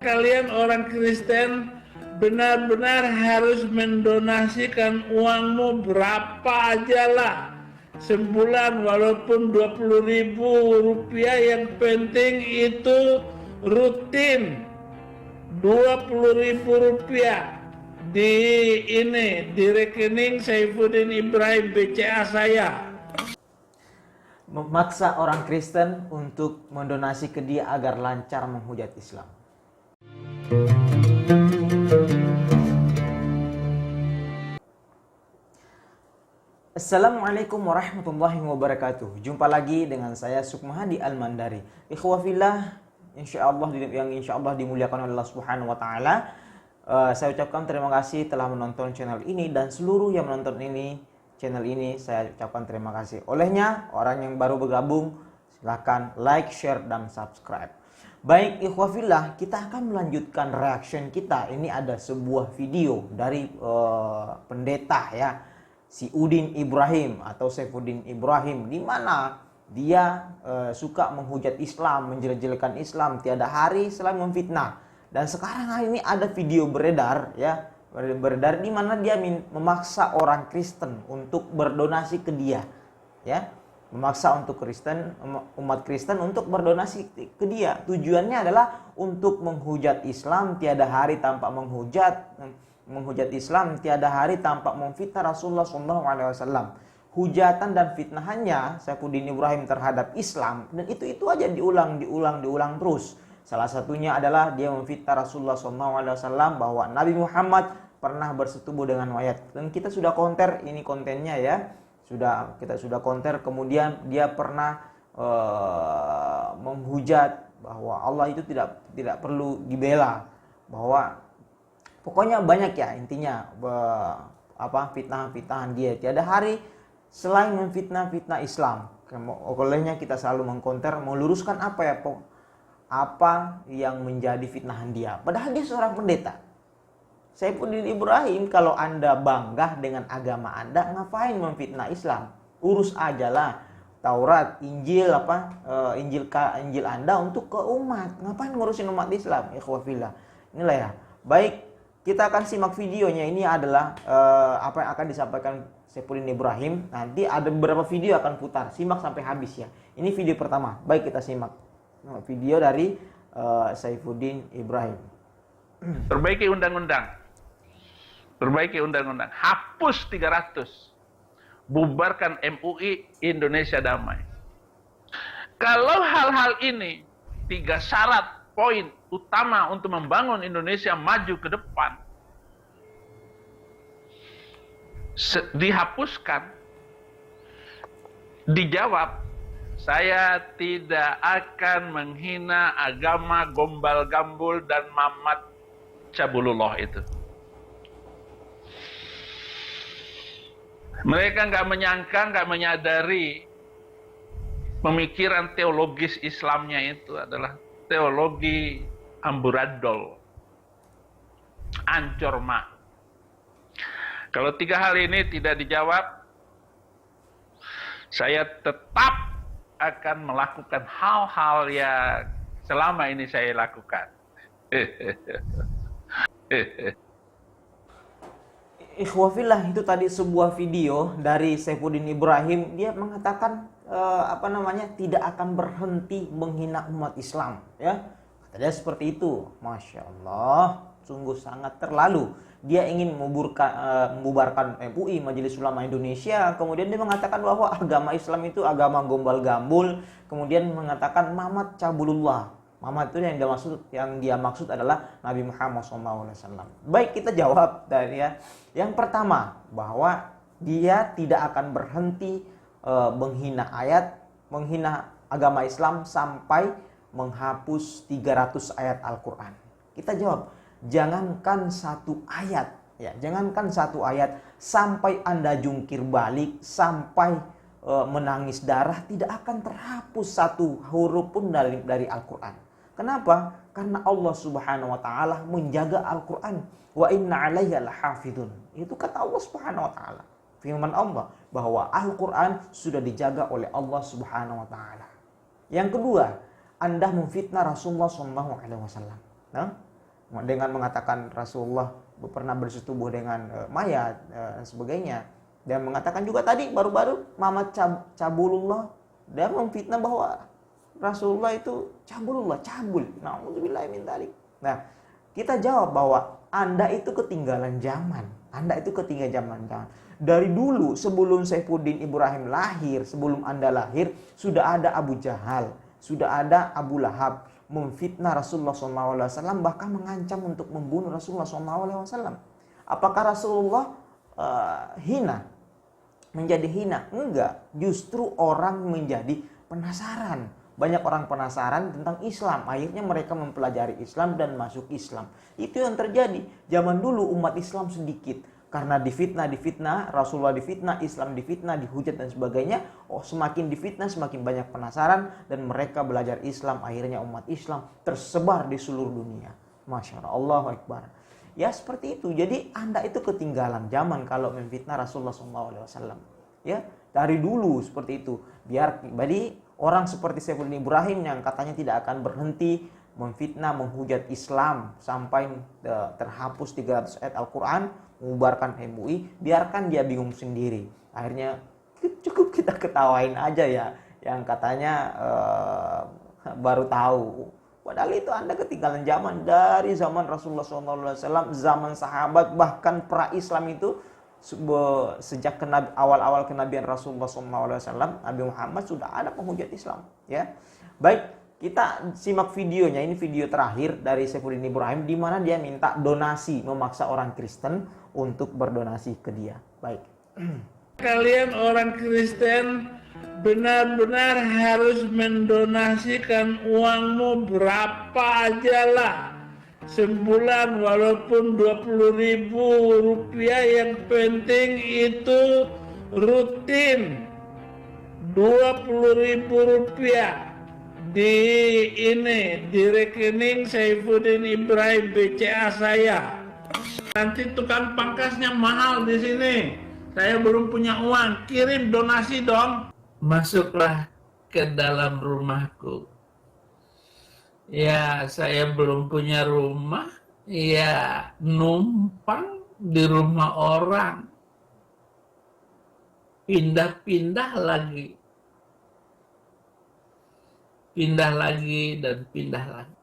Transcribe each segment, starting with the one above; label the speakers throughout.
Speaker 1: Kalian orang Kristen benar-benar harus mendonasikan uangmu berapa aja lah sebulan, walaupun 20.000 rupiah, yang penting itu rutin 20.000 rupiah di rekening Saifuddin Ibrahim BCA saya.
Speaker 2: Memaksa orang Kristen untuk mendonasi ke dia agar lancar menghujat Islam. Assalamualaikum warahmatullahi wabarakatuh. Jumpa lagi dengan saya Sukmahadi Al-Mandari. Ikhwafillah, insyaallah dimuliakan oleh Allah Subhanahu wa taala. Saya ucapkan terima kasih telah menonton channel ini, dan seluruh yang menonton channel ini saya ucapkan terima kasih. Olehnya, orang yang baru bergabung silahkan like, share, dan subscribe. Baik ikhwafillah, kita akan melanjutkan reaction kita. Ini ada sebuah video dari pendeta ya, si Udin Ibrahim atau Saifuddin Ibrahim, di mana dia suka menghujat Islam, menjelek-jelekan Islam, tiada hari selain memfitnah. Dan sekarang hari ini ada video beredar ya, di mana dia memaksa orang Kristen untuk berdonasi ke dia ya. Memaksa umat Kristen untuk berdonasi ke dia. Tujuannya adalah untuk menghujat Islam, tiada hari tanpa menghujat Islam, tiada hari tanpa memfitnah Rasulullah SAW. Hujatan dan fitnahannya Saifuddin Ibrahim terhadap Islam, dan itu aja diulang terus. Salah satunya adalah dia memfitnah Rasulullah SAW bahwa Nabi Muhammad pernah bersetubuh dengan mayat. Dan kita sudah counter ini kontennya ya. Kita sudah counter. Kemudian dia pernah menghujat bahwa Allah itu tidak perlu dibela, bahwa pokoknya banyak ya intinya fitnah-fitnahan dia. Tiada hari selain memfitnah Islam. Olehnya kita selalu mengcounter, meluruskan apa yang menjadi fitnahan dia. Padahal dia seorang pendeta. Saifuddin Ibrahim, kalau Anda bangga dengan agama Anda, ngapain memfitnah Islam? Urus ajalah Taurat, Injil Injil Anda untuk ke umat. Ngapain ngurusin umat Islam? Ikhwafillah. Inilah ya. Baik, kita akan simak videonya. Ini adalah apa yang akan disampaikan Saifuddin Ibrahim. Nanti ada beberapa video akan putar. Simak sampai habis ya. Ini video pertama. Baik, kita simak video dari Saifuddin Ibrahim.
Speaker 1: Perbaiki undang-undang. Hapus 300. Bubarkan MUI, Indonesia damai. Kalau hal-hal ini, 3 syarat poin utama untuk membangun Indonesia maju ke depan dihapuskan, dijawab, saya tidak akan menghina agama Gombal Gambul dan Mamat Cabulullah itu. Mereka nggak menyangka, nggak menyadari pemikiran teologis Islamnya itu adalah teologi amburadul, ancorma. Kalau 3 hal ini tidak dijawab, saya tetap akan melakukan hal-hal yang selama ini saya lakukan.
Speaker 2: Ikhwafillah, itu tadi sebuah video dari Saifuddin Ibrahim. Dia mengatakan tidak akan berhenti menghina umat Islam ya. Katanya seperti itu. Masya Allah, sungguh sangat terlalu. Dia ingin membubarkan MUI, Majelis Ulama Indonesia. Kemudian dia mengatakan bahwa agama Islam itu agama gombal gambul. Kemudian mengatakan Mamat Cabulullah. Mamat itu yang dia maksud adalah Nabi Muhammad SAW. Baik, kita jawab dari ya. Yang pertama, bahwa dia tidak akan berhenti menghina agama Islam sampai menghapus 300 ayat Al-Quran. Kita jawab, jangankan satu ayat, sampai Anda jungkir balik, sampai menangis darah, tidak akan terhapus satu huruf pun dari Al-Quran. Kenapa? Karena Allah Subhanahu wa taala menjaga Al-Qur'an. Wa inna 'alaiha lahafidun. Itu kata Allah Subhanahu wa taala. Firman Allah bahwa Al-Qur'an sudah dijaga oleh Allah Subhanahu wa taala. Yang kedua, Anda memfitnah Rasulullah SAW. Nah, dengan mengatakan Rasulullah pernah bersetubuh dengan mayat dan sebagainya. Dan mengatakan juga tadi baru-baru Muhammad Cabulullah, dan memfitnah bahwa Rasulullah itu cabulullah, cabul. Na'udzubillahi min dzalik. Nah, kita jawab bahwa Anda itu ketinggalan zaman. Anda itu ketinggalan zaman. Dari dulu sebelum Saifuddin Ibrahim lahir, sebelum Anda lahir, sudah ada Abu Jahal, sudah ada Abu Lahab memfitnah Rasulullah SAW, bahkan mengancam untuk membunuh Rasulullah SAW. Apakah Rasulullah hina? Menjadi hina? Enggak. Justru orang menjadi penasaran. Banyak orang penasaran tentang Islam. Akhirnya mereka mempelajari Islam dan masuk Islam. Itu yang terjadi. Zaman dulu umat Islam sedikit. Karena difitnah, Rasulullah difitnah, Islam difitnah, dihujat dan sebagainya. Semakin difitnah, semakin banyak penasaran. Dan mereka belajar Islam. Akhirnya umat Islam tersebar di seluruh dunia. Masya Allah, Allahu Akbar. Ya seperti itu. Jadi Anda itu ketinggalan zaman kalau memfitnah Rasulullah SAW. Ya, dari dulu seperti itu. Jadi orang seperti Saifuddin Ibrahim yang katanya tidak akan berhenti memfitnah, menghujat Islam sampai terhapus 300 ayat Al-Quran, mengubarkan MUI, biarkan dia bingung sendiri. Akhirnya cukup kita ketawain aja ya, yang katanya baru tahu. Padahal itu Anda ketinggalan zaman. Dari zaman Rasulullah SAW, zaman sahabat, bahkan pra-Islam itu, sejak awal-awal kenabian Rasulullah SAW, Nabi Muhammad sudah ada penghujat Islam. Ya, baik, kita simak videonya. Ini video terakhir dari Saifuddin Ibrahim, di mana dia minta donasi, memaksa orang Kristen untuk berdonasi ke dia. Baik.
Speaker 1: Kalian orang Kristen benar-benar harus mendonasikan uangmu berapa aja lah. Sebulan walaupun 20.000 rupiah, yang penting itu rutin. 20.000 rupiah di rekening Saifuddin Ibrahim BCA saya. Nanti tukang pangkasnya mahal di sini. Saya belum punya uang, kirim donasi dong. Masuklah ke dalam rumahku. Ya, saya belum punya rumah. Ya, numpang di rumah orang. Pindah-pindah lagi. Pindah lagi dan pindah lagi.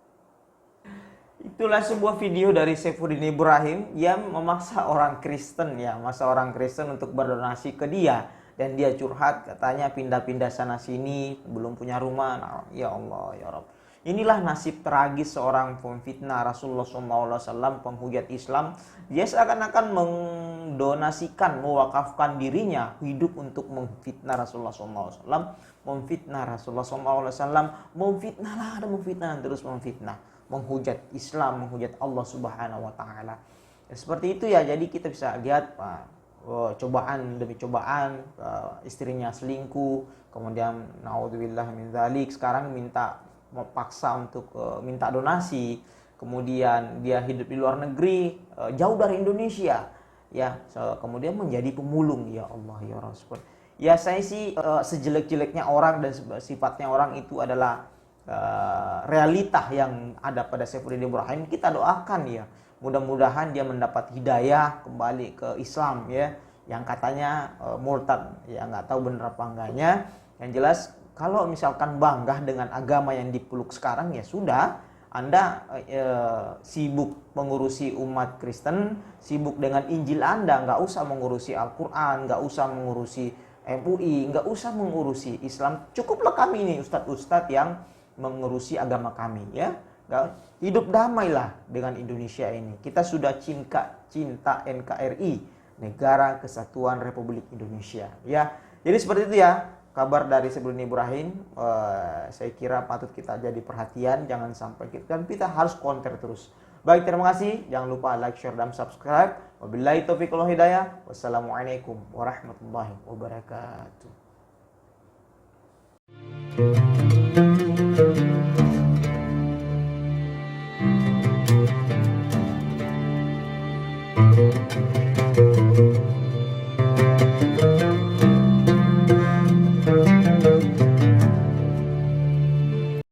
Speaker 2: Itulah sebuah video dari Saifuddin Ibrahim yang memaksa orang Kristen, ya, memaksa orang Kristen untuk berdonasi ke dia. Dan dia curhat, katanya pindah-pindah sana sini, belum punya rumah. Nah, ya Allah, ya Rabb. Inilah nasib tragis seorang pemfitnah Rasulullah SAW, penghujat Islam. Dia seakan-akan mendonasikan, mewakafkan dirinya hidup untuk memfitnah Rasulullah SAW, memfitnah Rasulullah SAW, memfitnah dan terus memfitnah, menghujat Islam, menghujat Allah Subhanahu wa Ta'ala. Ya, seperti itu ya. Jadi kita bisa lihat cobaan demi cobaan, istrinya selingkuh, kemudian naudzubillah min dzalik, sekarang paksa untuk minta donasi, kemudian dia hidup di luar negeri, jauh dari Indonesia, ya, kemudian menjadi pemulung. Ya Allah, ya Rasul. Ya, saya sih sejelek-jeleknya orang dan sifatnya orang itu adalah realita yang ada pada Saifuddin Ibrahim. Kita doakan ya, mudah-mudahan dia mendapat hidayah kembali ke Islam, ya, yang katanya murtad, ya, nggak tahu benar apa enggaknya. Yang jelas kalau misalkan bangga dengan agama yang dipeluk sekarang, ya sudah, Anda sibuk mengurusi umat Kristen, sibuk dengan Injil Anda, nggak usah mengurusi Al-Quran, nggak usah mengurusi MUI, nggak usah mengurusi Islam. Cukuplah kami ini ustadz-ustadz yang mengurusi agama kami, ya. Hidup damailah dengan Indonesia ini. Kita sudah cinta NKRI, Negara Kesatuan Republik Indonesia, ya. Jadi seperti itu ya kabar dari Saifuddin Ibrahim. Saya kira patut kita jadi perhatian, jangan sampai kita harus counter terus. Baik, terima kasih. Jangan lupa like, share, dan subscribe. Wabillahi taufiq wal hidayah. Wassalamualaikum warahmatullahi wabarakatuh.